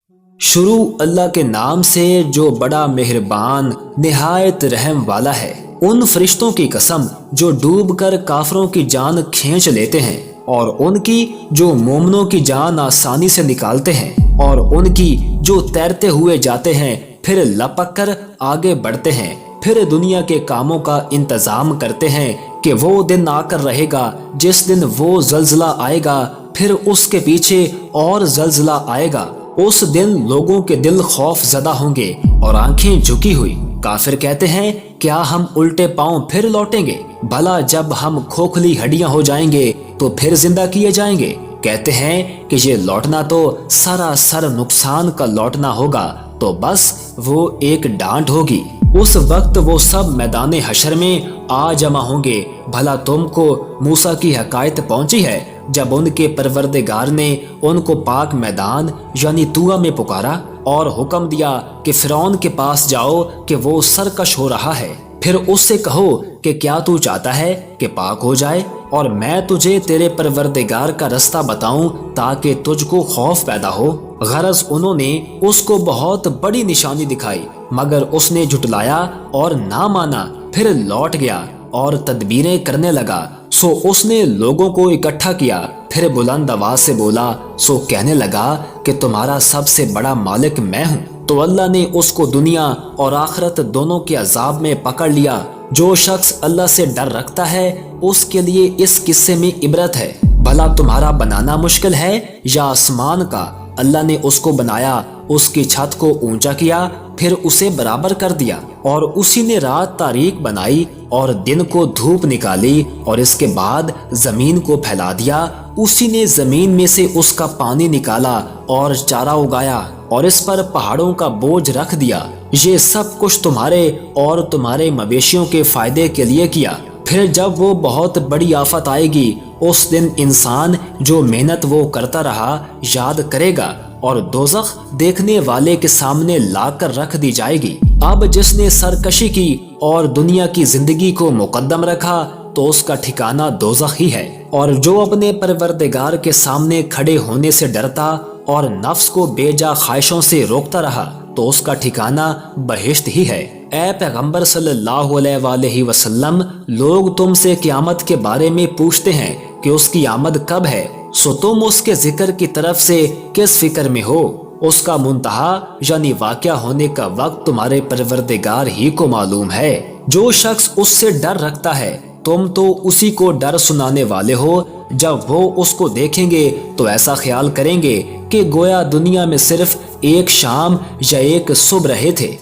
شروع اللہ کے نام سے جو بڑا مہربان نہایت رحم والا ہے۔ ان فرشتوں کی قسم جو ڈوب کر کافروں کی جان کھینچ لیتے ہیں، اور ان کی جو مومنوں کی جان آسانی سے نکالتے ہیں، اور ان کی جو تیرتے ہوئے جاتے ہیں پھر لپک کر آگے بڑھتے ہیں، پھر دنیا کے کاموں کا انتظام کرتے ہیں کہ وہ دن آ کر رہے گا جس دن وہ زلزلہ آئے گا، پھر اس کے پیچھے اور زلزلہ آئے گا۔ اس دن لوگوں کے دل خوف زدہ ہوں گے اور آنکھیں جھکی ہوئی۔ کافر کہتے ہیں کیا ہم الٹے پاؤں پھر لوٹیں گے؟ بھلا جب ہم کھوکھلی ہڈیاں ہو جائیں گے تو پھر زندہ کیے جائیں گے؟ کہتے ہیں کہ یہ لوٹنا تو سراسر نقصان کا لوٹنا ہوگا، تو بس وہ ایک ڈانٹ ہوگی۔ اس وقت وہ سب میدان حشر میں آ جمع ہوں گے۔ بھلا تم کو موسیٰ کی حکایت پہنچی ہے جب ان کے پروردگار نے ان کو پاک میدان یعنی طوٰ میں پکارا اور حکم دیا کہ فرعون کے پاس جاؤ کہ وہ سرکش ہو رہا ہے، پھر اس سے کہو کہ کیا تو چاہتا ہے کہ پاک ہو جائے اور میں تجھے تیرے پروردگار کا رستہ بتاؤں تاکہ تجھ کو خوف پیدا ہو؟ غرض انہوں نے اس کو بہت بڑی نشانی دکھائی، مگر اس نے جھٹلایا اور نہ مانا، پھر لوٹ گیا اور تدبیریں کرنے لگا۔ سو اس نے لوگوں کو اکٹھا کیا، پھر بلند آواز سے بولا، سو کہنے لگا کہ تمہارا سب سے بڑا مالک میں ہوں۔ تو اللہ نے اس کو دنیا اور آخرت دونوں کے عذاب میں پکڑ لیا۔ جو شخص اللہ سے ڈر رکھتا ہے اس کے لیے اس قصے میں عبرت ہے۔ بھلا تمہارا بنانا مشکل ہے یا آسمان کا؟ اللہ نے اس کو بنایا، اس کی چھت کو اونچا کیا، پھر اسے برابر کر دیا، اور اسی نے رات تاریک بنائی اور دن کو دھوپ نکالی، اور اس کے بعد زمین کو پھیلا دیا۔ اسی نے زمین میں سے اس کا پانی نکالا اور چارہ اگایا، اور اس پر پہاڑوں کا بوجھ رکھ دیا۔ یہ سب کچھ تمہارے اور تمہارے مویشیوں کے فائدے کے لیے کیا۔ پھر جب وہ بہت بڑی آفت آئے گی، اس دن انسان جو محنت وہ کرتا رہا یاد کرے گا، اور دوزخ دیکھنے والے کے سامنے لا کر رکھ دی جائے گی۔ اب جس نے سرکشی کی اور دنیا کی زندگی کو مقدم رکھا تو اس کا ٹھکانہ دوزخ ہی ہے، اور جو اپنے پروردگار کے سامنے کھڑے ہونے سے ڈرتا اور نفس کو بے جا خواہشوں سے روکتا رہا تو اس کا ٹھکانہ بہشت ہی ہے۔ اے پیغمبر صلی اللہ علیہ وآلہ وسلم، لوگ تم سے قیامت کے بارے میں پوچھتے ہیں کہ اس کی آمد کب ہے، سو تم اس کے ذکر کی طرف سے کس فکر میں ہو؟ اس کا منتہا یعنی واقعہ ہونے کا وقت تمہارے پروردگار ہی کو معلوم ہے۔ جو شخص اس سے ڈر رکھتا ہے تم تو اسی کو ڈر سنانے والے ہو۔ جب وہ اس کو دیکھیں گے تو ایسا خیال کریں گے کہ گویا دنیا میں صرف ایک شام یا ایک صبح رہے تھے۔